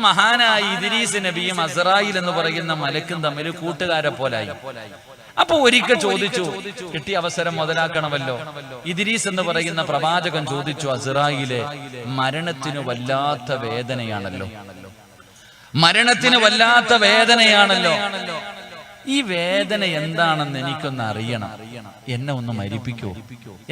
മഹാനായ ഇദ്രീസ് നബിയും അസ്റായിൽ എന്ന് പറയുന്ന മലക്കും തമ്മിൽ കൂട്ടുകാരെ പോലായി. അപ്പൊ ഒരിക്കൽ ചോദിച്ചു, കിട്ടിയ അവസരം മുതലാക്കണമല്ലോ. ഇദ്രീസ് എന്ന് പറയുന്ന പ്രവാചകൻ ചോദിച്ചു, അസ്റായിലെ മരണത്തിന് വല്ലാത്ത വേദനയാണല്ലോ, മരണത്തിന് വല്ലാത്ത വേദനയാണല്ലോ, ഈ വേദന എന്താണെന്ന് എനിക്കൊന്ന് അറിയണം, എന്നെ ഒന്ന് മരിപ്പിക്കൂ,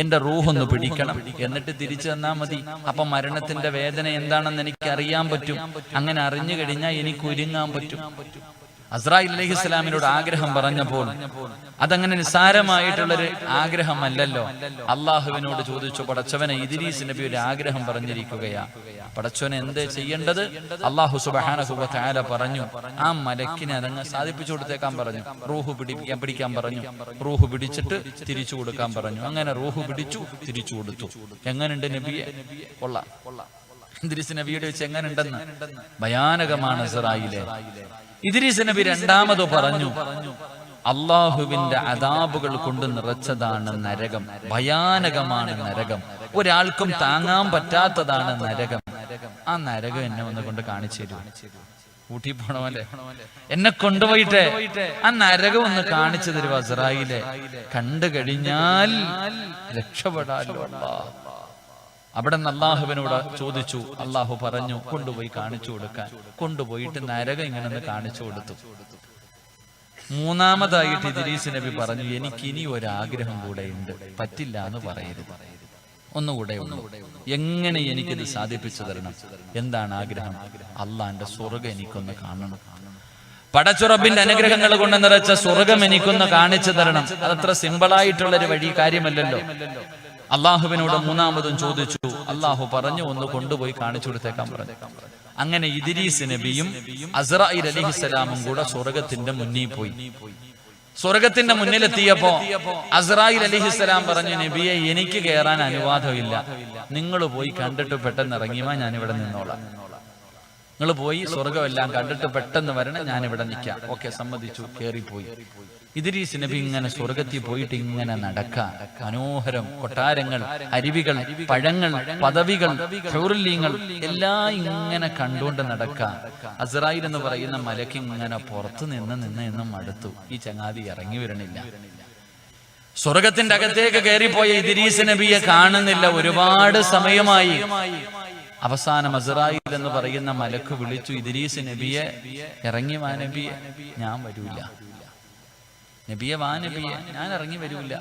എന്റെ റൂഹൊന്ന് പിടിക്കണം, എന്നിട്ട് തിരിച്ചു തന്നാ മതി. അപ്പൊ മരണത്തിന്റെ വേദന എന്താണെന്ന് എനിക്ക് അറിയാൻ പറ്റും. അങ്ങനെ അറിഞ്ഞു കഴിഞ്ഞാൽ എനിക്ക് ഒരുങ്ങാൻ പറ്റും. അസ്റായിൽ അലൈഹിസ്സലാമിനോട് ആഗ്രഹം പറഞ്ഞപ്പോൾ അതങ്ങനെ നിസ്സാരമായിട്ടുള്ളൊരു ആഗ്രഹമല്ലല്ലോ. അള്ളാഹുവിനോട് ചോദിച്ചു, പടച്ചവനെ, ഇദ്രീസ് നബി ഒരു ആഗ്രഹം പറഞ്ഞിരിക്കുകയാ, പടച്ചവനെ എന്ത് ചെയ്യേണ്ടത്? അള്ളാഹു സുബ്ഹാനഹു വ തആല പറഞ്ഞു, ആ മലക്കിനെ അതങ്ങ് സാധിപ്പിച്ചു കൊടുത്തേക്കാൻ പറഞ്ഞു. റൂഹ് പിടിക്കാൻ പറഞ്ഞു. റൂഹ് പിടിച്ചിട്ട് തിരിച്ചു കൊടുക്കാൻ പറഞ്ഞു. അങ്ങനെ റൂഹ് പിടിച്ചു, തിരിച്ചു കൊടുത്തു. എങ്ങനെയുണ്ട് നബിയെ? കൊള്ളാം. ഇദ്രീസ് നബിയുടെ വെച്ച് എങ്ങനെയുണ്ടെന്ന് ഭയാനകമാണ് അസ്റായിലെ. ഇദ്രീസ് നബി രണ്ടാമത് പറഞ്ഞു, അള്ളാഹുവിന്റെ അദാബുകൾ കൊണ്ട് നിറച്ചതാണ് നരകം, ഭയാനകമാണ് നരകം, ഒരാൾക്കും താങ്ങാൻ പറ്റാത്തതാണ് നരകം. ആ നരകം എന്നെ ഒന്ന് കൊണ്ട് കാണിച്ചു തരൂ. ഊട്ടി പോണമല്ലേ, എന്നെ കൊണ്ടുപോയിട്ട് ആ നരകം ഒന്ന് കാണിച്ചു തരുവ അസ്റായിലെ. കണ്ടു കഴിഞ്ഞാൽ രക്ഷപ്പെടാലോ. അവിടെ നിന്ന് അള്ളാഹുവിനോട് ചോദിച്ചു. അള്ളാഹു പറഞ്ഞു, കൊണ്ടുപോയി കാണിച്ചു കൊടുക്കാൻ. കൊണ്ടുപോയിട്ട് നരകം ഇങ്ങനെ ഒന്ന് കാണിച്ചു കൊടുത്തു. മൂന്നാമതായിട്ട് ഇദ്രീസ് നബി പറഞ്ഞു, എനിക്കിനി ഒരാഗ്രഹം കൂടെ ഉണ്ട്, പറ്റില്ല എന്ന് പറയരുത്, ഒന്നുകൂടെ എങ്ങനെ എനിക്കിത് സാധിപ്പിച്ചു തരണം? എന്താണ് ആഗ്രഹം? അള്ളാന്റെ സ്വർഗം എനിക്കൊന്ന് കാണണം, പടച്ചുറബിന്റെ അനുഗ്രഹങ്ങൾ കൊണ്ട് നിറച്ച സ്വർഗം എനിക്കൊന്ന് കാണിച്ചു തരണം. അതത്ര സിമ്പിളായിട്ടുള്ളൊരു വഴി കാര്യമല്ലല്ലോ. അള്ളാഹുവിനോട് മൂന്നാമതും ചോദിച്ചു. അള്ളാഹു പറഞ്ഞു, ഒന്ന് കൊണ്ടുപോയി കാണിച്ചു കൊടുത്തേക്കാൻ പറഞ്ഞു. അങ്ങനെ ഇദ്രീസ് നബിയും അസ്റായിൽ അലൈഹിസ്സലാമും കൂടെ സ്വർഗത്തിന്റെ മുന്നിൽ പോയി. സ്വർഗത്തിന്റെ മുന്നിലെത്തിയപ്പോ അസ്റായിൽ അലൈഹിസ്സലാം പറഞ്ഞു, നബിയെ, എനിക്ക് കയറാൻ അനുവാദമില്ല, നിങ്ങൾ പോയി കണ്ടിട്ട് പെട്ടെന്ന് ഇറങ്ങിയാ ഞാൻ ഇവിടെ നിന്നോളാം. നിങ്ങൾ പോയി സ്വർഗമെല്ലാം കണ്ടിട്ട് പെട്ടെന്ന് വരണം, ഞാൻ ഇവിടെ നിൽക്കാം. ഓക്കെ, സമ്മതിച്ചു. കയറിപ്പോയി. ഇദ്രീസ് നബി ഇങ്ങനെ സ്വർഗത്തിൽ പോയിട്ട് ഇങ്ങനെ നടക്കാൻ, മനോഹരം കൊട്ടാരങ്ങൾ, അരുവികൾ, പഴങ്ങൾ, പദവികൾ, ഹൂറുല്യങ്ങൾ എല്ലാം ഇങ്ങനെ കണ്ടുകൊണ്ട് നടക്കാൻ. അസ്റായിൽ എന്ന് പറയുന്ന മലക്ക് ഇങ്ങനെ പുറത്ത് നിന്ന് മടുത്തു. ഈ ചങ്ങാതി ഇറങ്ങി വരണില്ല. സ്വർഗത്തിന്റെ അകത്തേക്ക് കയറിപ്പോയ ഇദ്രീസ് നബിയെ കാണുന്നില്ല. ഒരുപാട് സമയമായി. അവസാനം അസ്റായിൽ എന്ന് പറയുന്ന മലക്ക് വിളിച്ചു, ഇദ്രീസ് നബിയെ, ഇറങ്ങി വാ നബിയെ, ഞാൻ വരൂല. നബിയെ, വാ നബിയെ, ഞാൻ ഇറങ്ങി വരൂല.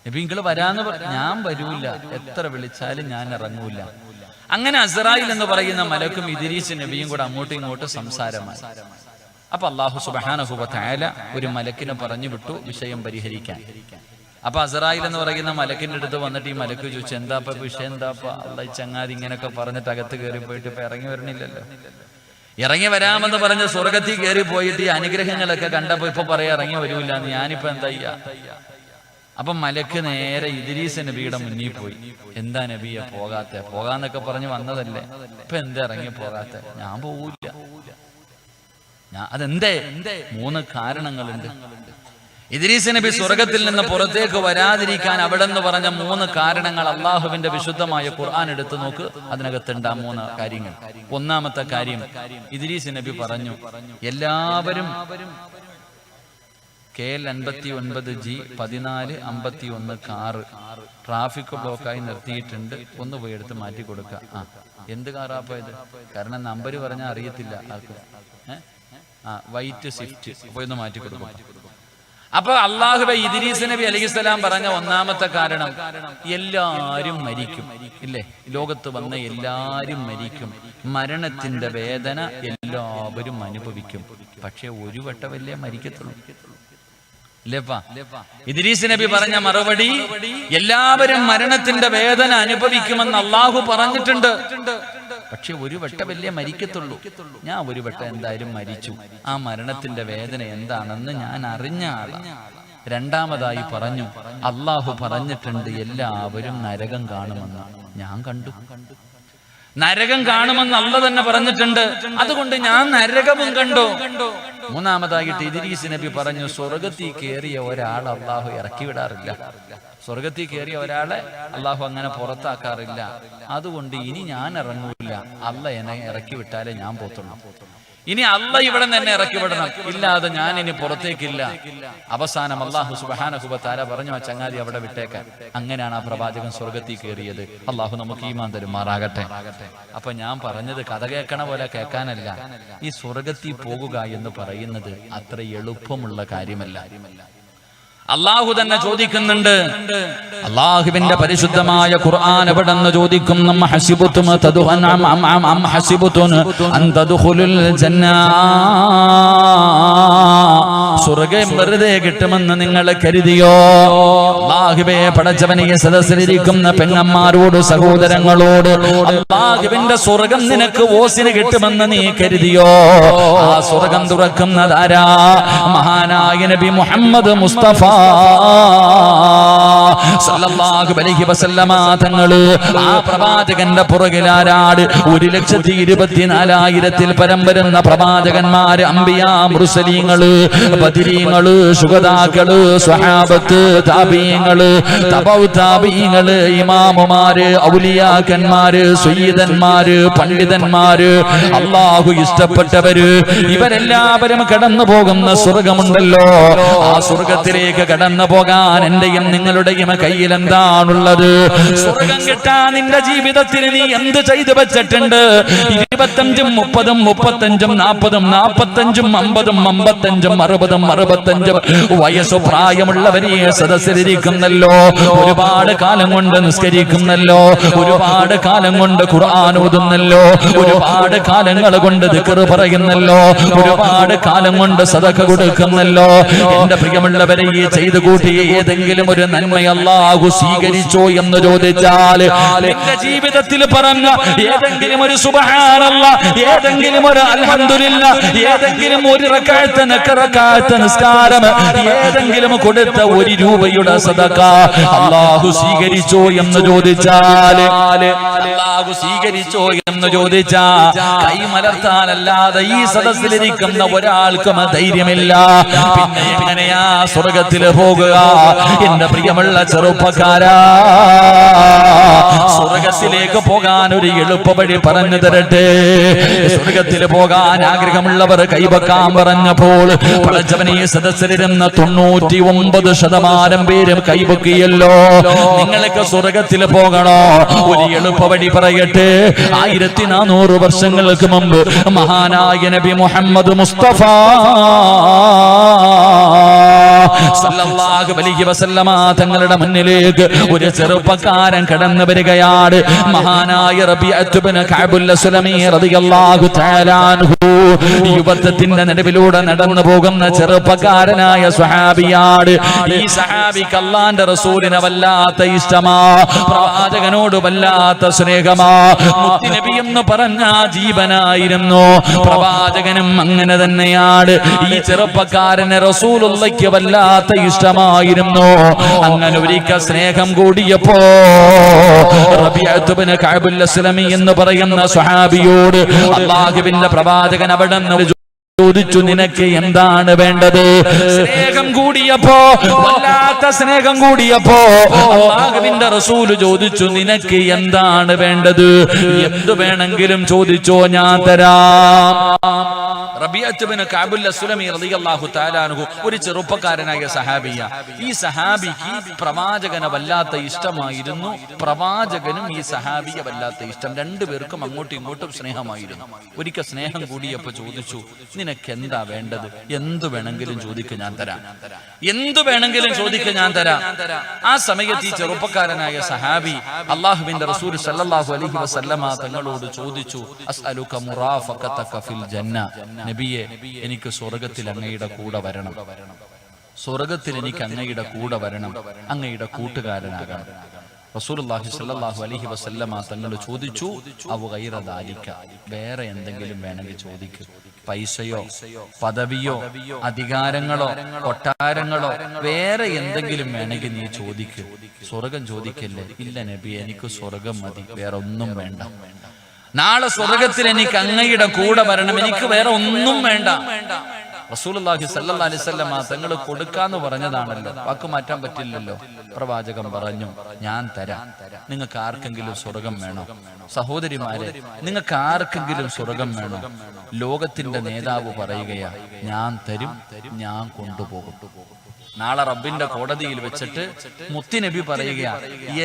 നബി, നിങ്ങൾ വരാന്ന് ഞാൻ വരൂല, എത്ര വിളിച്ചാലും ഞാൻ ഇറങ്ങൂല. അങ്ങനെ അസ്റായിൽ എന്ന് പറയുന്ന മലക്കും ഇദ്രീസ് നബിയും കൂടെ അങ്ങോട്ടും ഇങ്ങോട്ടും സംസാരമായി. അപ്പൊ അല്ലാഹു സുബ്ഹാനഹു വ തആല ഒരു മലക്കിനെ പറഞ്ഞു വിട്ടു വിഷയം പരിഹരിക്കാൻ. അപ്പൊ അസ്റായിൽ എന്ന് പറയുന്ന മലക്കിന്റെ അടുത്ത് വന്നിട്ട് ഈ മലക്ക് ചോദിച്ചു, എന്താപ്പ വിഷയം, എന്താപ്പ? അള്ളാഹ് ചങ്ങാതി ഇങ്ങനൊക്കെ പറഞ്ഞിട്ട് അകത്ത് കയറി പോയിട്ട് ഇപ്പൊ ഇറങ്ങി വരണില്ലല്ലോ. ഇറങ്ങി വരാമെന്ന് പറഞ്ഞ് സ്വർഗത്തിൽ കയറി പോയിട്ട് ഈ അനുഗ്രഹങ്ങളൊക്കെ കണ്ടപ്പോ ഇപ്പൊ പറയാ ഇറങ്ങി വരൂല്ല, ഞാനിപ്പോ എന്താ ചെയ്യാ? അപ്പൊ മലക്ക് നേരെ ഇദ്രീസ് നബിയുടെ മുന്നിൽ പോയി. എന്താ നബിയെ പോകാത്തെ? പോകാന്നൊക്കെ പറഞ്ഞ് വന്നതല്ലേ, ഇപ്പൊ എന്താ ഇറങ്ങി പോകാത്തെ? ഞാൻ പോവില്ല. അതെന്തേ? 3 കാരണങ്ങളുണ്ട്. ഇദ്രീസ് നബി സ്വർഗത്തിൽ നിന്ന് പുറത്തേക്ക് വരാതിരിക്കാൻ അവിടെ നിന്ന് പറഞ്ഞ 3 കാരണങ്ങൾ അള്ളാഹുവിന്റെ വിശുദ്ധമായ ഖുർആൻ എടുത്തു നോക്ക്, അതിനകത്തുണ്ട് ആ 3 കാര്യങ്ങൾ. ഒന്നാമത്തെ കാര്യം, ഇദ്രീസ് നബി പറഞ്ഞു, എല്ലാവരും KL59G 1451 കാറ് ട്രാഫിക് ബ്ലോക്കായി നിർത്തിയിട്ടുണ്ട്, ഒന്ന് പോയി എടുത്ത് മാറ്റി കൊടുക്കുക. എന്ത് കാറാപ്പോയത്? കാരണം നമ്പര് പറഞ്ഞാൽ അറിയത്തില്ല ആൾക്ക്. വൈറ്റ് സ്വിഫ്റ്റ്, പോയി ഒന്ന് മാറ്റി കൊടുക്കും. അപ്പൊ അള്ളാഹുവേ, ഇദ്രീസ് നബി അലൈഹിസ്സലാം പറഞ്ഞ ഒന്നാമത്തെ കാരണം, എല്ലാരും മരിക്കും, ഇല്ലേ? ലോകത്ത് വന്ന എല്ലാരും മരിക്കും, മരണത്തിന്റെ വേദന എല്ലാവരും അനുഭവിക്കും, പക്ഷെ ഒരു വട്ടമല്ലേ മരിക്കത്തുള്ളൂ, ഇല്ലേപ്പാ? ഇദ്രീസ് നബി പറഞ്ഞ മറുപടി, എല്ലാവരും മരണത്തിന്റെ വേദന അനുഭവിക്കുമെന്ന് അള്ളാഹു പറഞ്ഞിട്ടുണ്ട്, പക്ഷെ ഒരു വട്ടമല്ലേ മരിക്കത്തുള്ളൂ. ഞാൻ ഒരു വട്ടം എന്തായാലും മരിച്ചു, ആ മരണത്തിന്റെ വേദന എന്താണെന്ന് ഞാൻ അറിഞ്ഞ ആളാണ്. രണ്ടാമതായി പറഞ്ഞു, അള്ളാഹു പറഞ്ഞിട്ടുണ്ട് എല്ലാവരും നരകം കാണുമെന്ന്. ഞാൻ കണ്ടു, നരകം കാണുമെന്ന് അള്ളാഹു തന്നെ പറഞ്ഞിട്ടുണ്ട്, അതുകൊണ്ട് ഞാൻ നരകവും കണ്ടു. മൂന്നാമതായിട്ട് ഇദ്രീസ് നബി പറഞ്ഞു, സ്വർഗത്തിൽ കയറിയ ഒരാൾ അള്ളാഹു ഇറക്കി വിടാറില്ല. സ്വർഗത്തിൽ കയറിയ ഒരാളെ അള്ളാഹു അങ്ങനെ പുറത്താക്കാറില്ല. അതുകൊണ്ട് ഇനി ഞാൻ ഇറങ്ങൂല, അല്ല എന്നെ ഇറക്കി വിട്ടാലേ ഞാൻ പോത്തുള്ളൂ. ഇനി അല്ല ഇവിടെ നിന്ന് എന്നെ ഇറക്കി വിടണം, ഇല്ലാതെ ഞാൻ ഇനി പുറത്തേക്കില്ല. അവസാനം അള്ളാഹു സുബ്ഹാനഹു വ തആല പറഞ്ഞു, ആ ചങ്ങാതി അവിടെ വിട്ടേക്കാൻ. അങ്ങനെയാണ് ആ പ്രവാചകൻ സ്വർഗത്തിൽ കയറിയത്. അള്ളാഹു നമുക്ക് ഈമാൻ തരുമാറാകട്ടെ. അപ്പൊ ഞാൻ പറഞ്ഞത് കഥ കേൾക്കണ പോലെ കേൾക്കാനല്ല. ഈ സ്വർഗത്തിൽ പോകുക എന്ന് പറയുന്നത് അത്ര എളുപ്പമുള്ള കാര്യമല്ല. അള്ളാഹു തന്നെ ചോദിക്കുന്നുണ്ട്. അള്ളാഹുവിന്റെ പരിശുദ്ധമായ ഖുർആൻ എവിടെന്ന് ചോദിക്കും, സ്വർഗ്ഗം വെറുതെ കിട്ടുമെന്ന് നിങ്ങൾ കരുതിയോ? അള്ളാഹുവേ, പടച്ചവനെ സദസ്സിലിരിക്കുന്ന പെങ്ങന്മാരോട്, സഹോദരങ്ങളോട്, അള്ളാഹുവിന്റെ സ്വർഗ്ഗം നിനക്ക് ഓസിന് കിട്ടുമെന്ന് നീ കരുതിയോ? ആ സ്വർഗ്ഗം തുറക്കുന്നതാരാ? മഹാനായ നബി മുഹമ്മദ് മുസ്തഫ സല്ലല്ലാഹു അലൈഹി വസല്ലമ തങ്ങള്. ആ പ്രവാചകന്റെ പുറകിലാരാട്? 1,24,000 പരം വരുന്ന പ്രവാചകന്മാര്, അംബിയാ, മുർസലീങ്ങള്, ബദരീങ്ങള്, ശുഹദാക്കള്, സ്വഹാബത്ത്, താബീങ്ങള്, തബൗ താബീങ്ങള്, ഇമാമുമാര്, ഔലിയാക്കന്മാര്, സയ്യിദന്മാര്, പണ്ഡിതന്മാര്, അല്ലാഹു ഇഷ്ടപ്പെട്ടവര്, ഇവരെല്ലാവരും കടന്നു പോകുന്ന സ്വർഗമുണ്ടല്ലോ. ആ സ്വർഗത്തിലേക്ക് കടന്നു പോകാൻ എന്റെയും നിങ്ങളുടെയും കയ്യിൽ എന്താണുള്ളത്? സ്വർഗം കിട്ടാൻ നിന്റെ ജീവിതത്തിൽ നീ എന്ത് ചെയ്തു വെച്ചിട്ടുണ്ട്? 25, 30, 35, 40, 45, 50, 55, 60, 65 വയസ്സു പ്രായമുള്ളവരെ സദസ്സിലിരിക്കുന്നല്ലോ. ഒരുപാട് കാലം കൊണ്ട് നിസ്കരിക്കുന്നല്ലോ, ഒരുപാട് കാലം കൊണ്ട് ഖുർആൻ ഓതുന്നല്ലോ, ഒരുപാട് കാലങ്ങൾ കൊണ്ട് ദിക്ർ പറയുന്നല്ലോ, ഒരുപാട് കാലം കൊണ്ട് സദഖ കൊടുക്കുന്നല്ലോ. എന്റെ പ്രിയമുള്ളവരെ, ഈ ചെയ്തു കൂട്ടിയ ഏതെങ്കിലും ഒരു നന്മ അല്ലാഹു സ്വീകരിച്ചോ എന്ന് ചോദിച്ചാൽ, നിന്റെ ജീവിതത്തിൽ പറഞ്ഞ ഏതെങ്കിലും ഒരു സുബ്ഹാനല്ലാഹ്, ഏതെങ്കിലും ഒരു അൽഹംദുലില്ലാഹ്, ഏതെങ്കിലും ഒരു റക്അത്ത് നിസ്കാരം, ഏതെങ്കിലും കൊടുത്ത 1 രൂപയുടെ സദഖ അല്ലാഹു സ്വീകരിച്ചോ എന്ന് ചോദിച്ചാൽ, അല്ലാഹു സ്വീകരിച്ചോ എന്ന് ചോദിച്ചാൽ കൈമലർത്താനല്ലാതെ ഈ സദസ്സിലിരിക്കുന്ന ഒരാൾക്കും ധൈര്യമില്ല. പിന്നെ എങ്ങനെയാ സ്വർഗത്തില് പോകുക? എന്റെ പ്രിയമുള്ള ചെറുപ്പക്കാരാ, സ്വർഗത്തിലേക്ക് പോകാൻ ഒരു എളുപ്പ വഴി പറഞ്ഞു തരട്ടെ. സ്വർഗത്തിൽ പോകാൻ ആഗ്രഹമുള്ളവർ കൈവക്കാൻ പറഞ്ഞപ്പോൾ പടച്ചവനെ സദസ്സിലിരുന്ന 99% പേരും കൈവക്കിയല്ലോ. നിങ്ങൾക്ക് സ്വർഗത്തിൽ പോകണോ? ഒരു എളുപ്പ വഴി പറയട്ടെ. 1400 വർഷങ്ങൾക്ക് മുമ്പ് മഹാനായ നബി മുഹമ്മദ് മുസ്തഫ സല്ലല്ലാഹു അലൈഹി വസല്ലമ തങ്ങളുടെ മുന്നിലേക്ക് ഒരു ചെറുപ്പക്കാരൻ കടന്നു വരികയാണ്. മഹാനായ റബീഅത്ത് ഇബ്നു കഅബുൽ അസ്ലമി റളിയല്ലാഹു തആല അൻഹു. യുവത്വത്തിന്റെ നടുവിലൂടെ നടന്നു പോകുന്ന ചെറുപ്പക്കാരനായ സ്വഹാബിയാണ്. ഈ സഹാബിക്ക് അല്ലാഹുവിന്റെ റസൂലിനെ വല്ലാത്ത ഇഷ്ടമാ, പ്രവാചകനോട് വല്ലാത്ത സ്നേഹമാ. മുത്തുനബി എന്ന് പറഞ്ഞ ജീവനായിരുന്നു. പ്രവാചകനും അങ്ങനെ തന്നെയാണ്. ഈ ചെറുപ്പക്കാരനെ റസൂലുള്ളാഹിക്ക് വല്ലാത്ത ഇഷ്ടമായിരുന്നു. അങ്ങനെ ഒരിക്കൽ സ്നേഹം കൂടിയപ്പോ റബീഅത്ത് ഇബ്നു കഅബുൽ അസ്ലമി എന്ന് പറയുന്ന സ്വഹാബിയോട് അല്ലാഹുവിന്റെ പ്രവാചകൻ അവിടെ ചോദിച്ചു, നിനക്ക് എന്താണ് വേണ്ടത്? സ്നേഹം കൂടിയപ്പോ, വല്ലാത്ത സ്നേഹം കൂടിയപ്പോ അല്ലാഹുവിന്റെ റസൂൽ ചോദിച്ചു, നിനക്ക് എന്താണ് വേണ്ടത്? എന്തു വേണമെങ്കിലും ചോദിച്ചോ, ഞാൻ തരാം. റബീഅത്ത് ഇബ്നു കഅബുൽ അസ്ലമി റളിയല്ലാഹു തആല അൻഹു ഒരു ചെറുപ്പക്കാരനായ സഹാബിയ. ഈ സഹാബിക്ക് പ്രവാചകനെ വല്ലാത്ത ഇഷ്ടമായിരുന്നു. പ്രവാചകനും ഈ സഹാബിയെ വല്ലാത്ത ഇഷ്ടം. രണ്ടുപേർക്കും അങ്ങോട്ടും ഇങ്ങോട്ടും സ്നേഹമായിരുന്നു. ഒരിക്കൽ സ്നേഹം കൂടിയപ്പോ ചോദിച്ചു, നിനക്ക് എന്താ വേണ്ടത്? എന്തു വേണമെങ്കിലും ചോദിക്ക്, ഞാൻ തരാം. എന്തു വേണമെങ്കിലും ചോദിക്ക്, ഞാൻ തരാം. ആ സമയത്ത് ഈ ചെറുപ്പക്കാരനായ സഹാബി അല്ലാഹുവിന്റെ റസൂൽ സല്ലല്ലാഹു അലൈഹി വസല്ലമ തങ്ങളോട് ചോദിച്ചു, അസ്അലുക മുറാഫഖതക ഫിൽ ജന്ന. നബിയെ, എനിക്ക് സ്വർഗത്തിൽ അങ്ങയുടെ കൂടെ വരണം. സ്വർഗത്തിൽ എനിക്ക് അങ്ങയുടെ കൂടെ വരണം, അങ്ങയുടെ കൂട്ടുകാരനാകണം. റസൂലുള്ളാഹി സ്വല്ലല്ലാഹു അലൈഹി വസല്ലമ തങ്ങൾ ചോദിച്ചു, അവ ഗൈറ ദാലിക, വേറെ എന്തെങ്കിലും വേണമെങ്കിൽ ചോദിക്ക്. പൈസയോ പദവിയോ അധികാരങ്ങളോ കൊട്ടാരങ്ങളോ വേറെ എന്തെങ്കിലും വേണമെങ്കിൽ നീ ചോദിക്ക്, സ്വർഗം ചോദിക്കല്ലേ. ഇല്ല നബി, എനിക്ക് സ്വർഗം മതി, വേറെ ഒന്നും വേണ്ട. നാളെ സ്വർഗത്തിൽ എനിക്ക് അങ്ങയുടെ കൂടെ വരണം, എനിക്ക് വേറെ ഒന്നും വേണ്ട. റസൂലുള്ളാഹി സ്വല്ലല്ലാഹി അലൈഹി വസല്ലം തങ്ങൾ കൊടുക്കാന്ന് പറഞ്ഞതാണല്ലോ, വാക്ക് മാറ്റാൻ പറ്റില്ലല്ലോ. പ്രവാചകൻ പറഞ്ഞു, ഞാൻ തരാം. നിങ്ങൾക്ക് ആർക്കെങ്കിലും സ്വർഗം വേണോ? സഹോദരിമാരെ, നിങ്ങൾക്ക് ആർക്കെങ്കിലും സ്വർഗം വേണോ? ലോകത്തിന്റെ നേതാവ് പറയുകയാ, ഞാൻ തരും, ഞാൻ കൊണ്ടുപോകും. നാളെ റബ്ബിന്റെ കോടതിയിൽ വെച്ചിട്ട് മുത്തുനബി പറയുകയാ,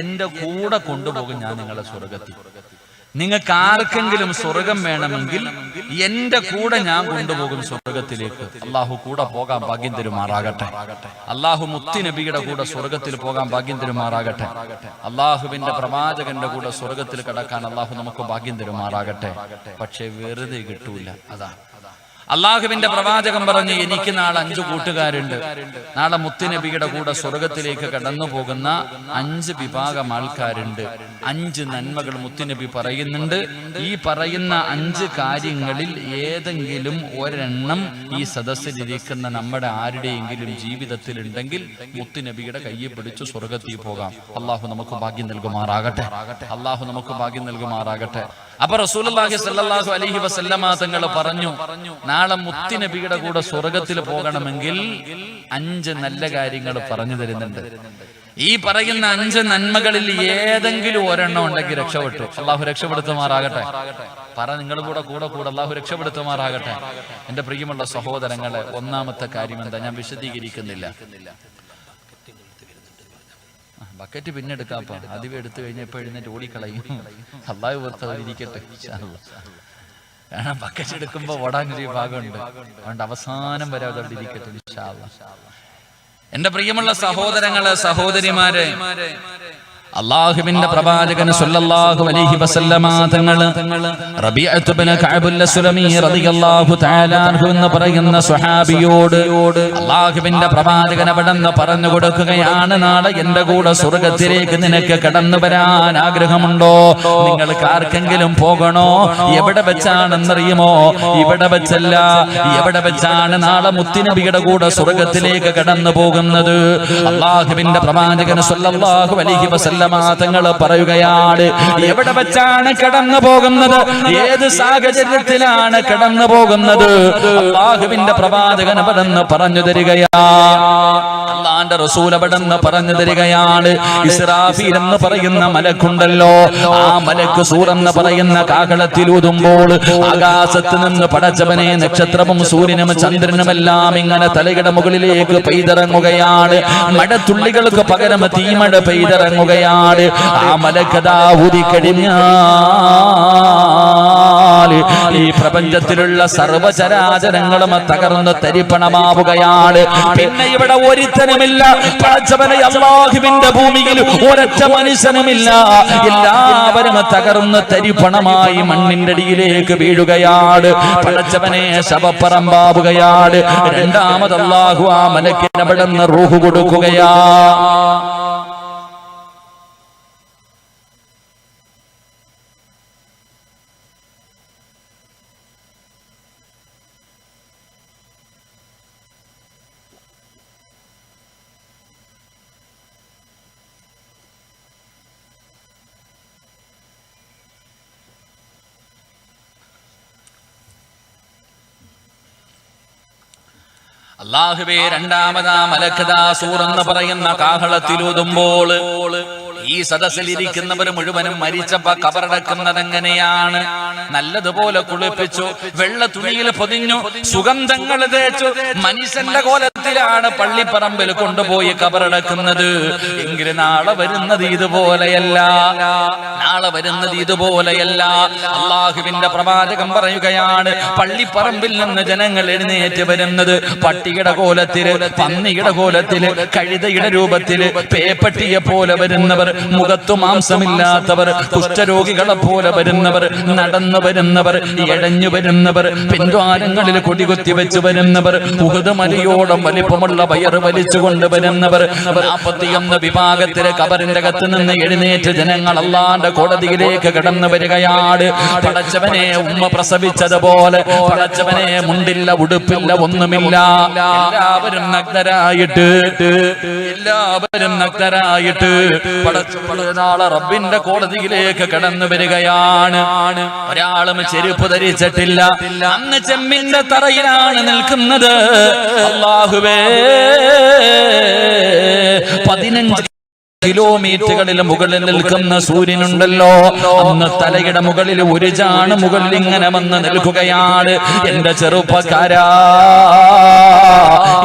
എന്റെ കൂടെ കൊണ്ടുപോകും ഞാൻ നിങ്ങളെ സ്വർഗത്തിൽ. നിങ്ങൾക്ക് ആർക്കെങ്കിലും സ്വർഗം വേണമെങ്കിൽ എന്റെ കൂടെ ഞാൻ കൊണ്ടുപോകും സ്വർഗത്തിലേക്ക്. അള്ളാഹു കൂടെ പോകാൻ ഭാഗ്യം തരുമാറാകട്ടെ. അള്ളാഹു മുത്തുനബിയുടെ കൂടെ സ്വർഗത്തിൽ പോകാൻ ഭാഗ്യം തരുമാറാകട്ടെ. അള്ളാഹുവിന്റെ പ്രവാചകന്റെ കൂടെ സ്വർഗത്തിൽ കടക്കാൻ അള്ളാഹു നമുക്ക് ഭാഗ്യം തരുമാറാകട്ടെ. പക്ഷെ വെറുതെ കിട്ടൂല. അതാ അള്ളാഹുവിന്റെ പ്രവാചകൻ പറഞ്ഞു, എനിക്ക് നാളെ 5 കൂട്ടുകാരുണ്ട്. നാളെ മുത്തുനബിയുടെ കൂടെ സ്വർഗത്തിലേക്ക് കടന്നു പോകുന്ന 5 വിഭാഗം ആൾക്കാരുണ്ട്. 5 നന്മകൾ മുത്തുനബി പറയുന്നുണ്ട്. ഈ പറയുന്ന 5 കാര്യങ്ങളിൽ ഏതെങ്കിലും ഒരെണ്ണം ഈ സദസ്സിലിരിക്കുന്ന നമ്മുടെ ആരുടെയെങ്കിലും ജീവിതത്തിൽ ഉണ്ടെങ്കിൽ മുത്തുനബിയുടെ കയ്യിൽ പിടിച്ചു സ്വർഗത്തിൽ പോകാം. അള്ളാഹു നമുക്ക് ഭാഗ്യം നൽകുമാറാകട്ടെ. അള്ളാഹു നമുക്ക് ഭാഗ്യം നൽകുമാറാകട്ടെ. അപ്പൊ റസൂലുള്ളാഹി സ്വല്ലല്ലാഹു അലൈഹി വസല്ലമ തങ്ങൾ പറഞ്ഞു, നാളെ മുത്തുനബിയുടെ കൂടെ സ്വർഗത്തിൽ പോകണമെങ്കിൽ 5 നല്ല കാര്യങ്ങൾ പറഞ്ഞു തരുന്നുണ്ട്. ഈ പറയുന്ന 5 നന്മകളിൽ ഏതെങ്കിലും ഒരെണ്ണം ഉണ്ടെങ്കിൽ രക്ഷപ്പെട്ടു. അള്ളാഹു രക്ഷപ്പെടുത്തുമാറാകട്ടെ. നിങ്ങളുടെ കൂടെ അള്ളാഹു രക്ഷപ്പെടുത്തുമാറാകട്ടെ. എന്റെ പ്രിയമുള്ള സഹോദരങ്ങളെ, ഒന്നാമത്തെ കാര്യം എന്താ, ഞാൻ വിശദീകരിക്കുന്നില്ല. ബക്കറ്റ് പിന്നെ എടുക്കാപ്പ, ആദ്യമേ എടുത്തു കഴിഞ്ഞാൽ ഇപ്പൊ എഴുന്നേറ്റ് ഓടിക്കളയും. അള്ളാഹു പുറത്തവരിക്കട്ടെ. കാരണം ബക്കറ്റ് എടുക്കുമ്പോ ഓടാനൊരു ഭാഗമുണ്ട്. അതുകൊണ്ട് അവസാനം വരെ അതവിടെ ഇരിക്കട്ടെ ഇൻഷാ അല്ലാഹ്. എന്റെ പ്രിയമുള്ള സഹോദരങ്ങളെ, സഹോദരിമാരെ, അല്ലാഹുവിന്റെ പ്രവാചകൻ സല്ലല്ലാഹു അലൈഹി വസല്ലമ തങ്ങൾ റബീഅത്ത് ഇബ്നു കഅബുൽ അസ്ലമി റളിയല്ലാഹു തആല അൻഹു എന്ന് പറയുന്ന സ്വഹാബിയോട് അല്ലാഹുവിന്റെ പ്രവാചകൻ അവിടെന്ന് പറഞ്ഞു കൊടുക്കുകയാണ്, നാളെ എന്റെ കൂടെ സ്വർഗ്ഗത്തിലേക്ക് നിനക്ക് കടന്നു വരാൻ ആഗ്രഹമുണ്ടോ? നിങ്ങൾക്ക് ആർക്കെങ്കിലും പോകണോ? എവിടെ വെച്ചാണെന്നറിയുമോ? ഇവിടെ വെച്ചല്ല, എവിടെ വെച്ചാണ് നാളെ മുത്തുനബിയുടെ കൂടെ സ്വർഗ്ഗത്തിലേക്ക് കടന്നു പോകുന്നത്? അല്ലാഹുവിന്റെ പ്രവാചകൻ സല്ലല്ലാഹു അലൈഹി വസല്ലം തങ്ങൾ പറയുകയാണ്, എവിടെ വെച്ചാണ് കടന്നു പോകുന്നത്? ഏത് സാഹചര്യത്തിലാണ് കടന്നു പോകുന്നത്? അല്ലാഹുവിന്റെ പ്രവാചകൻ അവിടെന്ന് പറഞ്ഞു തരികയാണ്. അല്ലാഹുവിന്റെ റസൂൽ അവിടെന്ന് പറഞ്ഞു തരികയാണ്, ഇസ്രാഫീൽ എന്ന് പറയുന്ന മലക്കുണ്ടല്ലോ, ആ മലക്ക് സൂർ എന്ന് പറയുന്ന കാഹളത്തിൽ ഊതുമ്പോൾ ആകാശത്ത് നിന്ന് പടച്ചവനെ നക്ഷത്രവും സൂര്യനും ചന്ദ്രനുമെല്ലാം ഇങ്ങനെ തലയുടെ മുകളിലേക്ക് പെയ്തിറങ്ങുകയാണ്. മഴത്തുള്ളികൾക്ക് പകരം തീമഴ പെയ്തിറങ്ങുകയാണ്. ആ മലക്കഥാ ഊതിക്കഴിഞ്ഞാൽ ഈ പ്രപഞ്ചത്തിലുള്ള സർവചരാചരങ്ങളും തകർന്ന് തരിപ്പണമാവുകയാണ്. പിന്നെ ഇവിടെ ഒരുത്തനുമില്ല. പടച്ചവനെ, അല്ലാഹുവിന്റെ ഭൂമിയിൽ ഒരൊറ്റ മനുഷ്യനുമില്ല. എല്ലാവരും തകർന്ന് തരിപ്പണമായി മണ്ണിന്റെ അടിയിലേക്ക് വീഴുകയാണ്. പടച്ചവനെ, ശവപ്പറമ്പാവുകയാണ്. രണ്ടാമത് അല്ലാഹു ആ മലക്കിന് അവിടുന്ന് റൂഹ് കൊടുക്കുകയാ. അല്ലാഹുവേ, രണ്ടാമതാ മലക്കതാ സൂർ എന്ന് പറയുന്ന കാഹളത്തിലൂതുമ്പോൾ ഈ സദസ്സിൽ ഇരിക്കുന്നവർ മുഴുവനും മരിച്ചപ്പോ കബറടക്കുന്നത് എങ്ങനെയാണ്? നല്ലതുപോലെ കുളിപ്പിച്ചു, വെള്ള തുണിയിൽ പൊതിഞ്ഞു, സുഗന്ധങ്ങൾ തേച്ചു, മനുഷ്യന്റെ കോലത്തിലാണ് പള്ളിപ്പറമ്പിൽ കൊണ്ടുപോയി കബറടക്കുന്നത്. എങ്കിലും നാളെ വരുന്നത് ഇതുപോലെയല്ല. നാളെ വരുന്നത് ഇതുപോലെയല്ല. അല്ലാഹുവിന്റെ പ്രവാചകൻ പറയുകയാണ്, പള്ളിപ്പറമ്പിൽ നിന്ന് ജനങ്ങൾ എഴുന്നേറ്റ് വരുന്നത് പട്ടിയുടെ കോലത്തില്, പന്നിയുടെ കോലത്തില്, കഴുതയുടെ രൂപത്തില്, പേപ്പട്ടിയെ പോലെ വരുന്നവർ, മുഖത്തു മാംസമില്ലാത്തവർ, കുഷ്ഠരോഗികളെ പോലെ വരുന്നവർ, നടന്നു വരുന്നവർ, ഇഴഞ്ഞു വരുന്നവർ, പിൻദ്വാരങ്ങളിൽ കൊടികുത്തി വെച്ച് വരുന്നവർ, ഉഹദ് മലയോളം വലിപ്പമുള്ള വയറ് വലിച്ചു കൊണ്ടുവരുന്നവർ, 41 വിഭാഗത്തിലെ കബറിന്റെ അകത്ത് നിന്ന് എഴുന്നേറ്റ് ജനങ്ങൾ അല്ലാഹുവിന്റെ കോടതിയിലേക്ക് കടന്നു വരികയാണ്. പടച്ചവനെ, ഉമ്മ പ്രസവിച്ചതുപോലെ പടച്ചവനെ, മുണ്ടില്ല, ഉടുപ്പില്ല, ഒന്നുമില്ല. എല്ലാവരും നഗ്നരായിട്ട് നാളെ റബ്ബിന്റെ കോടതിയിലേക്ക് കടന്നു വരികയാണ്. ഒരാളും ചെരുപ്പ് ധരിച്ചിട്ടില്ല. അന്ന് ചെമ്മിന്റെ തറയിലാണ് നിൽക്കുന്നത്. അല്ലാഹുവേ, 15 കിലോമീറ്ററുകളിൽ മുകളിൽ നിൽക്കുന്ന സൂര്യനുണ്ടല്ലോ, അന്ന് തലയുടെ മുകളിൽ ഒരു ചാണ് മുകളിൽ ഇങ്ങനെ വന്ന് നിൽക്കുകയാണ്. എന്റെ ചെറുപ്പക്കാരാ,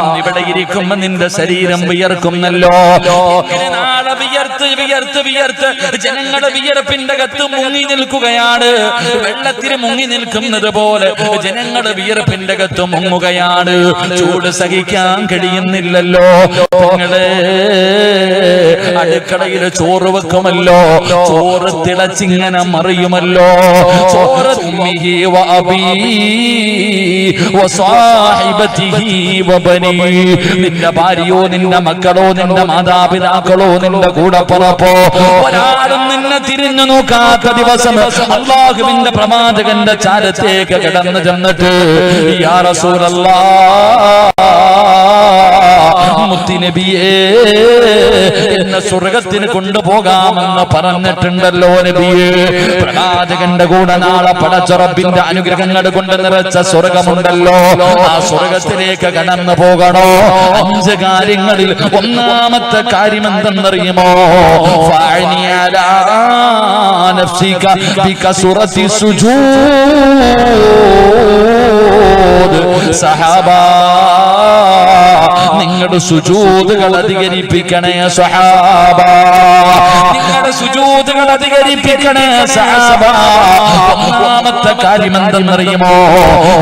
ഇന്നിവിടെ ഇരിക്കുമ്പോ നിന്റെ ശരീരം വിയർക്കുന്നല്ലോ. നാളെ വിയർത്ത് വിയർത്ത് വിയർത്ത് ജനങ്ങളുടെ വിയർപ്പിന്റെ അകത്ത് മുങ്ങി നിൽക്കുകയാണ്. വെള്ളത്തിൽ മുങ്ങി നിൽക്കുന്നത് പോലെ ജനങ്ങളുടെ വിയർപ്പിന്റെ അകത്ത് മുങ്ങുകയാണ്. ചൂട് സഹിക്കാൻ കഴിയുന്നില്ലല്ലോ. നിങ്ങളെ അടുക്കളയിൽ ചോറ് വെക്കുമല്ലോ, ചോറ് തിളച്ചിങ്ങനെ മറിയുമല്ലോ. ചോറ് നിന്റെ ഭാര്യയോ നിന്റെ മക്കളോ നിന്റെ മാതാപിതാക്കളോ നിന്റെ കൂടപ്പുറപ്പോ ഒരാളും നിന്നെ തിരിഞ്ഞു നോക്കാത്ത ദിവസം അല്ലാഹുവിന്റെ പ്രവാചകന്റെ ചാരത്തേക്ക് കടന്നു ചെന്നിട്ട് യാ റസൂലല്ലാഹ്, മുത്തുനബിയേ, എന്നെ സ്വർഗത്തിന് കൊണ്ടുപോകാമെന്ന് പറഞ്ഞിട്ടുണ്ടല്ലോ നബിയേ. പ്രവാചകന്റെ കൂടെ നാളെ പടച്ച റബ്ബിന്റെ അനുഗ്രഹങ്ങൾ കൊണ്ട് നിറച്ച സ്വർഗമുണ്ടല്ലോ, ആ സ്വർഗത്തിലേക്ക് കടന്നു പോകണോ? 5 കാര്യങ്ങളിൽ ഒന്നാമത്തെ കാര്യം എന്തെന്നറിയുമോ? ഫഅനി അലാ നഫ്സിക ബികസുറത്തി സുജൂദ്. സഹാബാ, നിങ്ങളുടെ സുജൂദുകൾ അധികരിപ്പിക്കണേ സഹാബ, നിങ്ങളുടെ സുജൂദുകൾ അധികരിപ്പിക്കണേ സഹാബ. ഒന്നാമത്തെ കാര്യം എന്തെന്നറിയുമോ?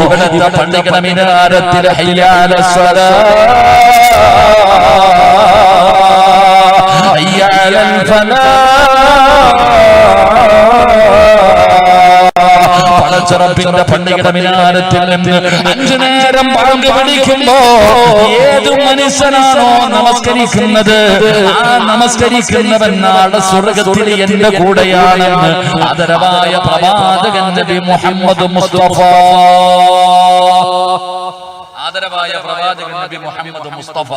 ഇവിടുത്തെ പള്ളിയുടെ മിനാരത്തിൽ ഹയ്യാല സ്വലാത്ത് ഹയ്യാലൽ പടച്ചറപ്പിന്റെ പള്ളിയുടെ മിനാരത്തിൽ നിന്ന് 5 നേരം ബാങ്ക് വിളിക്കുമ്പോ ഏത് മനുഷ്യനാണോ നമസ്കരിക്കുന്നത്, ആ നമസ്കരിക്കുന്നവൻ നാളെ സ്വർഗത്തിൽ എന്റെ കൂടെയാണെന്ന് ആദരവായ പ്രവാചകൻ നബി മുഹമ്മദ് മുസ്തഫ, ആദരവായ പ്രവാചകൻ നബി മുഹമ്മദ് മുസ്തഫ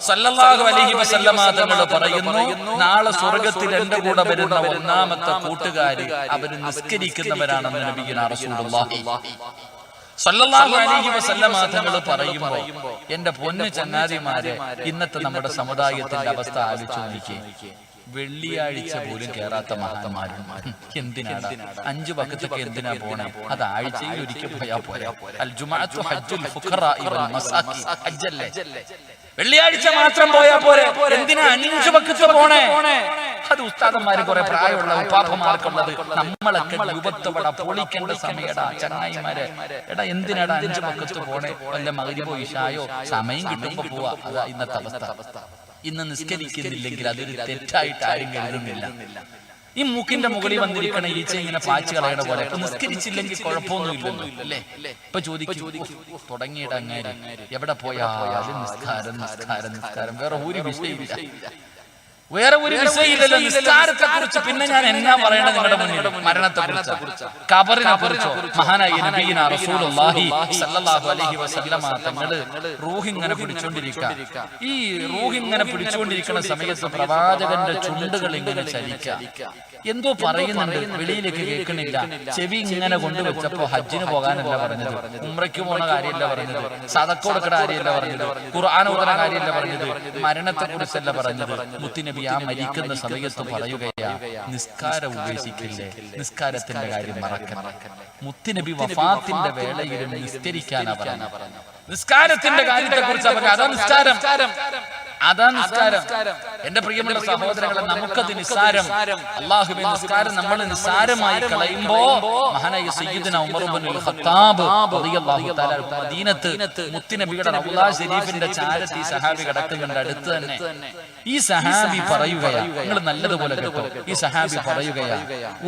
സല്ലല്ലാഹു അലൈഹി വസല്ലമ തങ്ങൾ പറയുന്നു, നാളെ സ്വർഗത്തിൽ എന്റെ കൂടെ വരുന്ന ഒന്നാമത്തെ കൂട്ടുകാര് അവര് നിസ്കരിക്കുന്നവരാണെന്ന് നബിയുനാ റസൂലുള്ളാഹി സല്ലല്ലാഹു അലൈഹി വസല്ലമ തങ്ങൾ പറയുമ്പോൾ എന്റെ പൊന്നു ചങ്ങാതിമാരെ, ഇന്നത്തെ നമ്മുടെ സമുദായത്തിന്റെ അവസ്ഥ ആലോചിച്ച് നോക്കിയേ. വെള്ളിയാഴ്ച പോലും കേറാത്ത മഹാന്മാരുണ്ട്. എന്തിനാണ് 5 വഖത്തൊക്കെ എന്തിനാ പോണേ? അത് ആഴ്ചയിൽ ഒരിക്കൽ പോയാ പോരാ. അൽ ജുമുഅത്തു ഹജ്ജുൽ ഫുഖറാഇ വൽ മസാക്കി, ഹജ്ജല്ലേ? വെള്ളിയാഴ്ച മാത്രം പോയാ പോരെ? എന്തിനാ 5 വഖത്ത് പോണേ? അത് ഉസ്താദന്മാര് കുറെ പ്രായമുള്ള ഉപ്പാപ്പമാർക്കുള്ളത്. നമ്മളൊക്കെ യുവത്വട പൊളിക്കേണ്ട സമയടാ ചങ്ങായിമാരെ. എടാ എന്തിനാടാ 5 വഖത്ത് പോണേ? വല്ല മഗ്രിബോ ഇശായോ സമയം കിട്ടുമ്പോ പോവാ. അതാ ഇന്നത്തെ അവസ്ഥ. ഇന്ന് നിസ്കരിക്കുന്നില്ലെങ്കിൽ അതൊരു തെറ്റായിട്ട് ആരും കരുതുന്നില്ല. ഈ മൂക്കിന്റെ മുകളിൽ വന്നിരിക്കണ ഈച്ച ഇങ്ങനെ പാച്ച് കളയണ പോലെ നിസ്കരിച്ചില്ലെങ്കിൽ കുഴപ്പമൊന്നുമില്ലല്ലോ അല്ലേ? ഇപ്പൊ ചോദിക്കും, തുടങ്ങിയിട്ട് അങ്ങേര് എവിടെ പോയാലും നിസ്കാരം നിസ്കാരം നിസ്കാരം, വേറെ ഒരു വിഷയമില്ല, വേറെ ഒരു വിഷയമില്ലല്ലോ നിസ്കാരത്തെ കുറിച്ച്. പിന്നെ ഞാൻ എന്നാ പറയണത് നിങ്ങളുടെ മുന്നിൽ? മരണത്തെ കുറിച്ച്, ഖബറിനെ കുറിച്ചോ? മഹാനായ നബിയുനാ റസൂലുള്ളാഹി സ്വല്ലല്ലാഹു അലൈഹി വസല്ലമ തങ്ങള് റൂഹ് ഇങ്ങനെ പിടിച്ചോണ്ടിരിക്കുക. ഈ റൂഹ് ഇങ്ങനെ പിടിച്ചുകൊണ്ടിരിക്കുന്ന സമയത്ത് പ്രവാചകന്റെ ചുണ്ടുകൾ ഇങ്ങനെ ചലിക്കുക. എന്തോ പറയുന്നുണ്ട്, വെളിയിലേക്ക് കേൾക്കണില്ല. ചെവി ഇങ്ങനെ കൊണ്ടുവച്ചപ്പോ ഹജ്ജിന് പോകാനല്ല പറഞ്ഞത്, ഉംറയ്ക്ക് പോണ കാര്യമല്ല പറഞ്ഞത്, സദഖ കൊടുക്കുന്ന കാര്യമല്ല പറഞ്ഞത്, ഖുർആൻ ഓതുന്ന കാര്യമല്ല പറഞ്ഞത്, മരണത്തെ കുറിച്ചല്ല പറഞ്ഞത്. മുത്തുനബി ആ മരിക്കുന്ന സമയത്ത് പറയുകയാ, നിസ്കാരം ഉപേക്ഷിക്കില്ലേ, നിസ്കാരത്തിന്റെ കാര്യം മറക്കണം. മുത്തുനബി വഫാത്തിന്റെ വേളയിലും നിസ്കരിക്കാനാ പറഞ്ഞത്. നിസ്കാരത്തിന്റെ കാര്യത്തെ കുറിച്ച് അതാ നിസ്കാരം, അതാ നിസ്കാരം. എന്റെ പ്രിയമുള്ള സഹോദരങ്ങളെ, നമുക്കത് നിസ്സാരം. അല്ലാഹുവിന്റെ നിസ്കാരം നമ്മൾ നിസ്സാരമായി കളയുമ്പോ മഹാനായ സയ്യിദുനാ ഉമർ ഇബ്നുൽ ഖത്താബ് റളിയല്ലാഹു തആല മദീനത്ത് മുത്തുനബിയുടെ റൗള ശരീഫിന്റെ ചാരത്ത് ഈ സഹാബി കിടക്കുന്നുണ്ട്, അടുത്ത് തന്നെ. ഈ സഹാബി പറയുകയാ, നിങ്ങൾ നല്ലതുപോലെ കേട്ടോ, ഈ സഹാബി പറയുകയാ,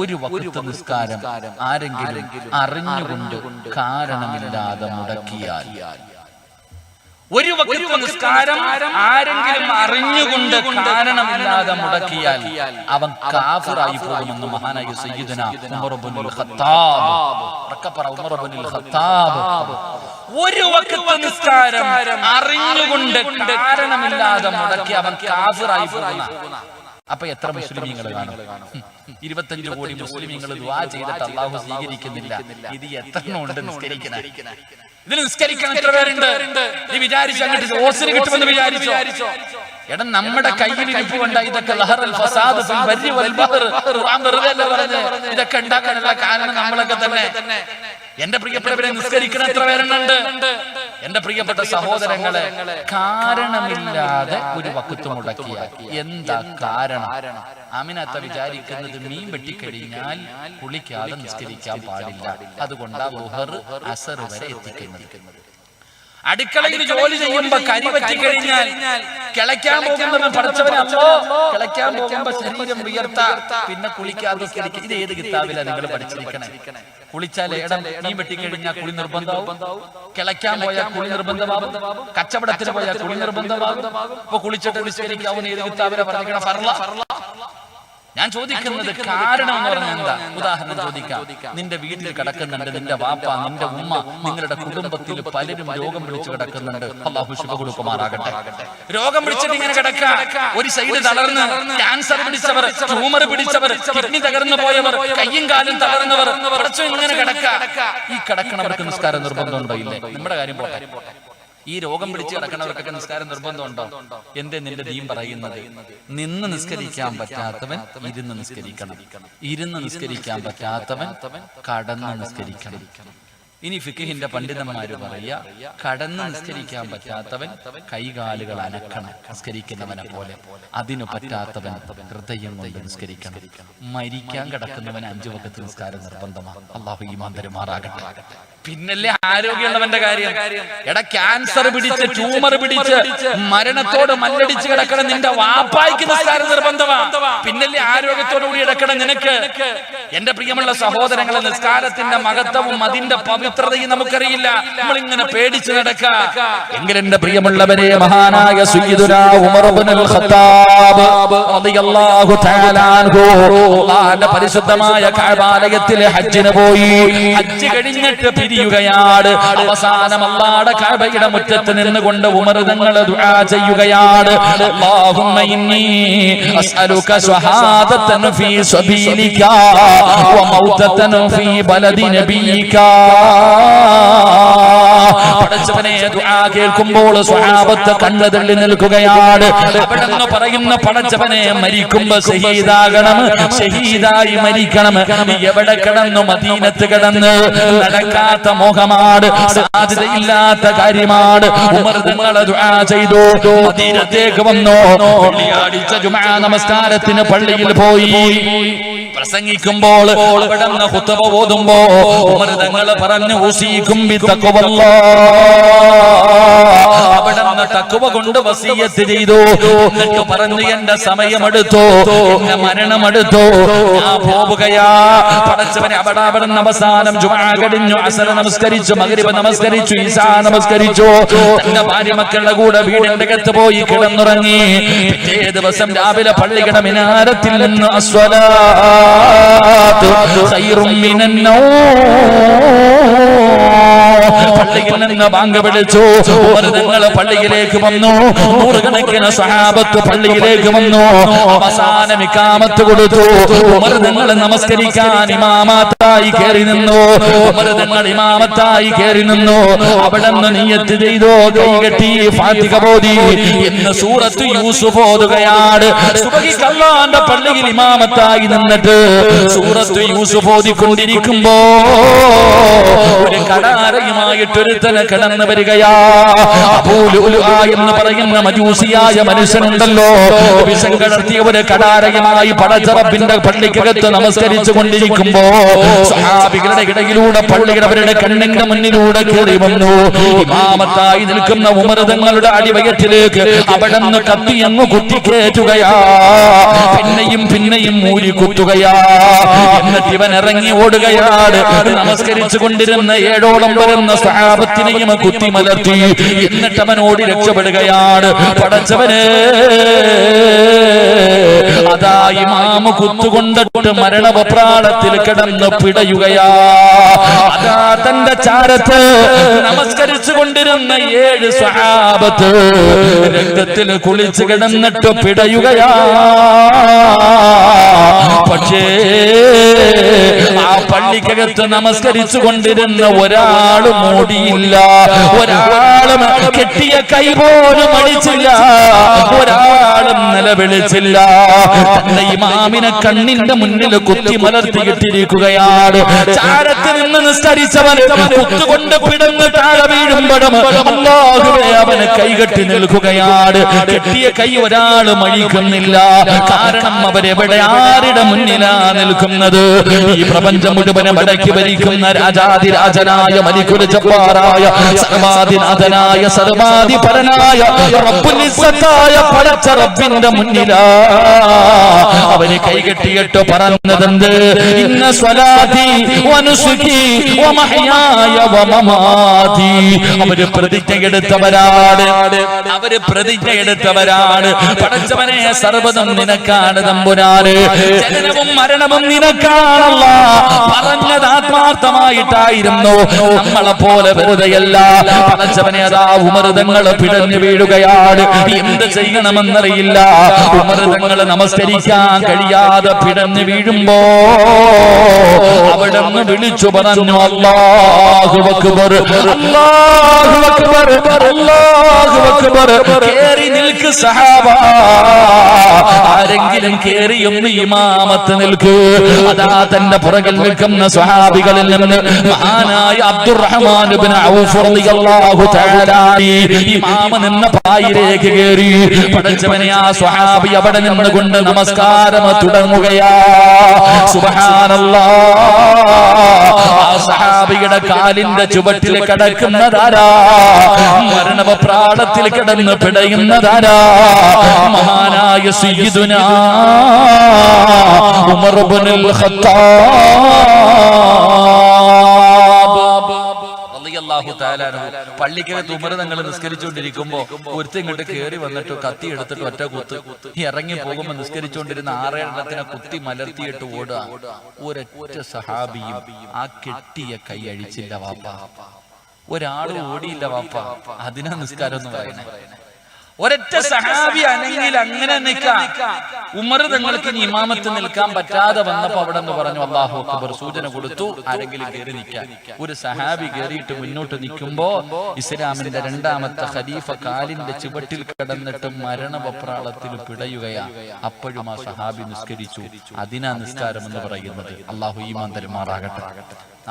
ഒരു വഖത്ത് നിസ്കാരം ആരെങ്കിലും അറിഞ്ഞുകൊണ്ട് കാരണമില്ലാതെ മുടക്കിയാൽ, ഒരു വഖത്ത് നിസ്കാരം ആരെങ്കിലും അറിഞ്ഞുകൊണ്ട് കാരണമില്ലാതെ മുടക്കിയാൽ അവൻ കാഫിറായി പോകുമെന്ന് മഹാനായ സയ്യിദുനാ ഉമർ ഇബ്നുൽ ഖത്താബ്. ഉമർ ഇബ്നുൽ ഖത്താബ് ഒരു വഖത്ത് നിസ്കാരം അറിഞ്ഞുകൊണ്ട് കാരണമില്ലാതെ മുടക്കി അവൻ കാഫിറായി പോകുന്ന അപ്പൊ എത്ര മുസ്ലിമീങ്ങൾ കാണും? 25 കോടി മുസ്ലിമീങ്ങൾ ദുആ ചെയ്തിട്ട് അള്ളാഹു സ്വീകരിക്കുന്നില്ല. ഇത് എത്ര ഉണ്ട് നിസ്കരിക്കണ? ഇതിന് നിസ്കരിക്കാൻ എത്ര പേരുണ്ട്? നീ വിചാരിച്ചു അങ്ങോട്ട് ഓസിന് കിട്ടുമെന്ന് വിചാരിച്ചോ? എടാ, നമ്മുടെ കയ്യിൽ ഇരിപ്പ് കൊണ്ട ഇതൊക്കെ ഇതൊക്കെ ഉണ്ടാക്കാനുള്ള കാരണം നമ്മളൊക്കെ തന്നെ. എന്റെ പ്രിയപ്പെട്ടവരെ, നിസ്കരിക്കണം എത്ര പേരുണ്ട്? എന്റെ പ്രിയപ്പെട്ട സഹോദരങ്ങളെ, കാരണമില്ലാതെ ഒരു വഖ്ത് മുടക്കിയ എന്താ കാരണം? ആമിനത്ത വിചാരിക്കുന്നത് മീൻ വെട്ടിക്കഴിഞ്ഞാൽ കുളിക്കാതെ നിസ്കരിക്കാൻ പാടില്ല, അതുകൊണ്ടാ ളുഹർ അസർ വരെ എത്തിക്കുന്നത്. അടുക്കളയിൽ ജോലി ചെയ്യുമ്പോ കരി പറ്റിക്കഴിഞ്ഞാൽ കിളയ്ക്കാൻ പോകുന്നവർ പഠിച്ചവരല്ലോ, കിളയ്ക്കാൻ പോകുമ്പോ ശരീരം ഉയർത്താ, പിന്നെ കുളിക്കാതെ. ഇത് ഏത് കിതാബിലാ നിങ്ങൾ പഠിച്ചിരിക്കണേ? കുളിച്ചാൽ ഇടം മീൻ വെട്ടിക്കഴിഞ്ഞാൽ കുളി നിർബന്ധമാവും, കിളയ്ക്കാൻ പോയാൽ കുളി നിർബന്ധമാവും, കച്ചവടത്തിന് പോയാൽ കുളി നിർബന്ധമാവും. അപ്പൊ കുളിച്ചിട്ട് നിസ്കരിക്കാവുന്ന ഏത് കിതാബിലാ പറഞ്ഞിരിക്കണ? ഫർള. ഞാൻ ചോദിക്കുന്നത് കാരണം എന്ന് പറഞ്ഞാൽ എന്താ? ഉദാഹരണം ചോദിക്കാം. നിന്റെ വീട്ടിൽ കിടക്കുന്നുണ്ട് നിന്റെ വാപ്പ, നിന്റെ ഉമ്മ, നിങ്ങളുടെ കുടുംബത്തിൽ പലരും രോഗം പിടിച്ചു കിടക്കുന്നുണ്ട്. അല്ലാഹു ശിഫ കൊടുക്കുമാറാകട്ടെ. രോഗം പിടിച്ചിട്ട് ഇങ്ങനെ കിടക്കുക, ഒരു സൈഡ് തളർന്ന്, ക്യാൻസർ പിടിച്ചവർ, ട്യൂമർ പിടിച്ചവർ, കിഡ്നി തകർന്നു പോയവർ, കയ്യും കാലും തളർന്നവർ, ഇങ്ങനെ കിടക്കുക. ഈ കിടക്കണവർക്ക് നിസ്കാരം നിർബന്ധമുണ്ടോ? ഇല്ലേ? നമ്മുടെ കാര്യം പോട്ടെ. ഈ രോഗം പിടിച്ച് കിടക്കണവർക്കൊക്കെ നിസ്കാരം നിർബന്ധമുണ്ടോ? എന്തേ നിന്റെ ദീൻ പറയുന്നത്? നിന്ന് നിസ്കരിക്കാൻ പറ്റാത്തവൻ ഇരുന്ന് നിസ്കരിക്കണം, ഇരുന്ന് നിസ്കരിക്കാൻ പറ്റാത്തവൻ കടന്ന് നിസ്കരിക്കണം. ഇനി ഫിഖിന്റെ പണ്ഡിതന്മാര് പറയാ, കടന്ന് നിസ്കരിക്കാൻ പറ്റാത്തവൻ കൈകാലുകൾ അനക്കണം നിസ്കരിക്കുന്നവനെ പോലെ. അതിനു പറ്റാത്തവൻ ഹൃദയം കൊണ്ട് നിസ്കരിക്കണം. മരിക്കാൻ കിടക്കുന്നവൻ 5 വഖ്ത് നിസ്കാരം നിർബന്ധമാണ്. അല്ലാഹു ഈമാൻ തരുമാറാകട്ടെ. പിന്നല്ലേ ആരോഗ്യമുള്ളവന്റെ കാര്യം. എടാ, ക്യാൻസർ പിടിച്ച്, ട്യൂമർ പിടിച്ച്, മരണത്തോട് മല്ലടിച്ച് കിടക്കണം നിന്റെ വാപ്പായ്ക്ക് നിസ്കാരം നിർബന്ധമാണ്. പിന്നല്ലേ ആരോഗ്യത്തോടുകൂടി കിടക്കണം നിനക്ക്. എന്റെ പ്രിയമുള്ള സഹോദരങ്ങളെ, നിസ്കാരത്തിന്റെ മഹത്വവും അതിന്റെ പവിത്രതയും നമുക്കറിയില്ല. നമ്മളിങ്ങനെ പേടിച്ച് നടക്കുക. എങ്കിൽ എന്റെ പ്രിയമുള്ളവരെ, മഹാനായ സയ്യിദുനാ ഉമർ ഇബ്നുൽ ഖത്താബ് റളിയല്ലാഹു തആല അൻഹു അല്ലാഹുവിന്റെ പരിശുദ്ധമായ കഅബാലയത്തിലെ ഹജ്ജിന് പോയി. ഹജ്ജ് കഴിഞ്ഞിട്ട് പിരിയുകയാണ്. അവസാനം അല്ലാഹുവിന്റെ കഅബയുടെ മുറ്റത്ത് നിന്നുകൊണ്ട് ഉമർ തങ്ങൾ ദുആ ചെയ്യുകയാണ്. അല്ലാഹുമ്മ ഇന്നി അസ്അലുക ശഹാദതൻ ഫീ സബീലിക വ മൗതതൻ ഫീ ബലദി നബിയിക. പടച്ചവനെ, ദുആ കേൾക്കുമ്പോൾ സ്വഹാബത്ത് കണ്ണുതള്ളി നിൽക്കുകയാണ്. അവിടെന്ന് പറയുന്ന, പടച്ചവനെ, മരിക്കുമ്പോ ഷഹീദാകണം, ഷഹീദായി മരിക്കണം. എവിടെ കിടന്നു? മദീനത്ത് കിടന്ന്. നടക്കാത്ത മോഹമാണ്, സാധ്യതയില്ലാത്ത കാര്യമാണ്. ഉമർ തങ്ങൾ ദുആ ചെയ്തു. മദീനത്തേക്ക് വന്നു. വെള്ളിയാഴ്ച ജുമുഅ നമസ്കാരത്തിന് പള്ളിയിൽ പോയി. പ്രസംഗിക്കുമ്പോൾ അവിടുന്ന് ഖുത്ബ ഓതുമ്പോ ഉമർ തങ്ങൾ പറഞ്ഞു, ഉസീകും ബിത്തഖ്വല്ലാഹ്. അവിടുന്ന് തഖ്വ കൊണ്ട് വസിയത്ത് ചെയ്തു. എന്നിട്ട് പറഞ്ഞു, എന്റെ സമയമെടുത്തു, എന്റെ മരണമെടുത്തു, ഞാൻ പോവുകയാ. പടച്ചവനെ, അവിടുന്ന് അവസാനം ജുമുഅ കഴിഞ്ഞു, അസ്ർ നമസ്കരിച്ചു, മഗ്രിബ് നമസ്കരിച്ചു, ഇശാ നമസ്കരിച്ചു. തന്റെ ഭാര്യ മക്കളുടെ കൂടെ വീടിന്റെ അകത്ത് പോയി കിടന്നുറങ്ങി. പിറ്റേ ദിവസം രാവിലെ പള്ളിയുടെ മിനാരത്തിൽ നിന്ന് അസ്വലാത്തു ഖൈറും മിനൻ നൗം, പള്ളിയിൽ നിന്ന് ബാങ്ക് വിളിച്ചു. ഉമർ തങ്ങൾ പള്ളിയിലേക്ക് വന്നു. നൂറുകണക്കിന് സ്വഹാബത്ത് പള്ളിയിലേക്ക് വന്നു. അവസാനം ഇഖാമത്ത് കൊടുത്തു. ഉമർ തങ്ങൾ നമസ്കരിക്കാൻ ഇമാമത്തായി കയറി നിന്നു. ഉമർ തങ്ങൾ ഇമാമത്തായി കയറി നിന്നു. അവിടുന്ന് നിയ്യത്ത് ചെയ്തു, കൈകെട്ടി ഫാത്തിഹ ഓതി. ഇന്ന് സൂറത്ത് യൂസുഫ് ഓതുകയാണ്. സുബ്ഹിക്ക് അല്ലാഹുവിന്റെ പള്ളിയിൽ ഇമാമത്തായി നിന്നിട്ട് സൂറത്ത് യൂസുഫ് ഓതിക്കൊണ്ടിരിക്കുമ്പോ ഒരു കടാരയുമായിട്ടൊരുത്തനെ കടന്നു വരികയാ. അബൂ ലുഅ്ലുഅ എന്ന് പറയുന്ന മജൂസിയായ മനുഷ്യനുണ്ടല്ലോ, വിഷം കടർത്തിയ ഒരു കടാരയുമായി പടച്ച റബ്ബിന്റെ പള്ളിക്കകത്ത് നമസ്കരിച്ചു കൊണ്ടിരിക്കുമ്പോ സ്വഹാബികളുടെ ഇടയിലൂടെ പള്ളിയുടെ അവരുടെ കണ്ണിന്റെ മുന്നിലൂടെ കയറി വന്നു. ഇമാമത്തായി നിൽക്കുന്ന ഉമർ തങ്ങളുടെ അടിവയറ്റിലേക്ക് അവിടുന്ന് കത്തിയങ്ങ് കുത്തിക്കേറ്റുകയാ. പിന്നെയും പിന്നെയും മൂരി കുത്തുകയാ. എന്നിട്ട് ഇവൻ ഇറങ്ങി ഓടുകയാണ്. നമസ്കരിച്ചു കൊണ്ടിരുന്ന 7ഓളം വരുന്ന സ്വഹാബത്തിനെയും കുത്തിമലർത്തി. എന്നിട്ട് അവൻ ഓടി രക്ഷപ്പെടുകയാണ്. പടച്ചവനെ, അതാ ഇമാമ് കുത്തുകൊണ്ടിട്ട് മരണവപ്രാളത്തിൽ കിടന്ന് പിടയുകയാ. അതാ തന്റെ ചാരത്ത് നമസ്കരിച്ചു കൊണ്ടിരുന്ന 7 സ്വഹാബത്ത് രംഗത്തിൽ കുളിച്ചു കിടന്നിട്ട് പിടയുകയാ. പക്ഷേ ആ പള്ളിക്കകത്ത് നമസ്കരിച്ചു കൊണ്ടിരുന്ന ഒരാളും ഓടിയില്ല, ഒരാളും കെട്ടിയ കൈ പോലും അടിച്ചില്ല, ഒരാളും നിലവിളിച്ചില്ല. തന്റെ ഇമാമിനെ കണ്ണിന്റെ മുന്നിൽ കുത്തി മലർത്തിയിട്ടിരിക്കുകയാണ്. ചാരത്ത് നിന്ന് നിസ്കരിച്ചവൻ കുത്തുകൊണ്ട് പിടന്ന് താഴെ വീഴുമ്പോഴും അല്ലാഹുവേ അവന് കൈകെട്ടി നിൽക്കുകയാണ്. കെട്ടിയ കൈ ഒരാളും അഴിക്കുന്നില്ല. കാരണം അവരെവിടെ ആരുടെ മുന്നിലാ നിൽക്കുന്നത്? ഈ പ്രപഞ്ചം മുഴുവനും അടക്കി ഭരിക്കുന്ന രാജാതിരാജനായ മലിക്കുൽ ജബ്ബാറായ സർവാധിനാഥനായ സർവാധിപരനായ റബ്ബുൽ ഇസ്സത്തായ പടച്ച റബ്ബിന്റെ മുന്നിലാ അവന് കൈകെട്ടിയിട്ട് പറഞ്ഞതെന്ത്? ഇന്ന സ്വലാത്തി വനുസുകി വമഹ്യായ വമമാതി. അവര് പ്രതിജ്ഞയെടുത്തവരാണ്, അവര് പ്രതിജ്ഞയെടുത്തവരാണ്. പടച്ചവനെ സർവ്വതും നിനക്കാണ് തമ്പുരാന്, ജനനവും മരണവും നിനക്കാണല്ല. പറഞ്ഞത് ആത്മാർത്ഥമായിട്ടായിരുന്നു, നമ്മളെ പോലെ വെറുതെയല്ല. പടച്ചവനെ അതാ ഉമർതങ്ങൾ പിടഞ്ഞു വീഴുകയാണ്. എന്ത് ചെയ്യണമെന്നറിയില്ല. ഉമർതങ്ങൾ നമസ്കരിക്കാൻ കഴിയാതെ പിടഞ്ഞു വീഴുമ്പോ അവിടുന്ന് വിളിച്ചു പറഞ്ഞു അല്ലാഹു അക്ബർ, അല്ലാഹു അക്ബർ, അല്ലാഹു അക്ബർ. കേറി നിൽക്ക് സഹാബ, ആരെങ്കിലും കേറി ഒന്ന് ഇമാമത്ത് നിൽക്ക്. അതാ തന്റെ പുറകിൽ നിൽക്കുന്ന സ്വഹാബികളിൽ നിന്ന് മഹാനായ അബ്ദുറഹ്മാൻ ഇബ്നു ഔഫ് റളിയല്ലാഹു തആല ഇമാമ നിന്ന പായിലേക്ക് കേറി. പടച്ചവനെ ആ സ്വഹാബി അവിടെ നിന്നുകൊണ്ട് നമസ്കാരം തുടങ്ങുകയാ. സുബ്ഹാനല്ലാഹ്. ആ സഹാബിയുടെ കാലിന്റെ ചുവട്ടിൽ കിടക്കുന്നതാരാ? മരണപ്രാളത്തിൽ കിടന്ന് പിടയുന്നതാരാ? മഹാനായ സയ്യിദുനാ ഉമർ ഇബ്നുൽ ഖത്താബ് റളിയല്ലാഹു തആല അൻഹു. പള്ളിക്കകത്ത് ഉമർ തങ്ങൾ നിസ്കരിച്ചുകൊണ്ടിരിക്കുമ്പോ ഒരുത്തൻ ഇങ്ങോട്ട് കയറി വന്നിട്ട് കത്തി എടുത്തിട്ട് ഒറ്റ കുത്ത്. ഇറങ്ങി പോകുമ്പോ നിസ്കരിച്ചുകൊണ്ടിരുന്ന 6 എണ്ണത്തിനെ കുത്തി മലർത്തിയിട്ട് ഓടുക. ഒരൊറ്റ സഹാബിയും ആ കെട്ടിയ കൈ അഴിച്ചില്ല വാപ്പ. ഒരാളും ഓടിയില്ല വാപ്പ. അതിനാ നിസ്കാരം എന്ന് പറയുന്നത്. ഒരൊറ്റ സഹാബി അനങ്ങിൽ അങ്ങനെ നിൽക്കാം. ഉമർ തങ്ങൾക്ക് ഇനി ഇമാമത്ത് നിൽക്കാൻ പറ്റാതെ വന്നപ്പോ അവിടെ നിന്ന് പറഞ്ഞു അല്ലാഹു അക്ബർ, സൂചന കൊടുത്തു ആരെങ്കിലും കയറി നിൽക്കാൻ. ഒരു സഹാബി കയറിയിട്ട് മുന്നോട്ട് നിൽക്കുമ്പോ ഇസ്ലാമിന്റെ 2ാമത്തെ ഖലീഫ കാലിന്റെ ചുവട്ടിൽ കിടന്നിട്ട് മരണവപ്രാളത്തിൽ പിടയുകയാ. അപ്പോഴും ആ സഹാബി നിസ്കരിച്ചു. അതിനാ നിസ്കാരം എന്ന് പറയുന്നത്. അല്ലാഹു ഈമാൻ തരുമാറാകട്ടെ.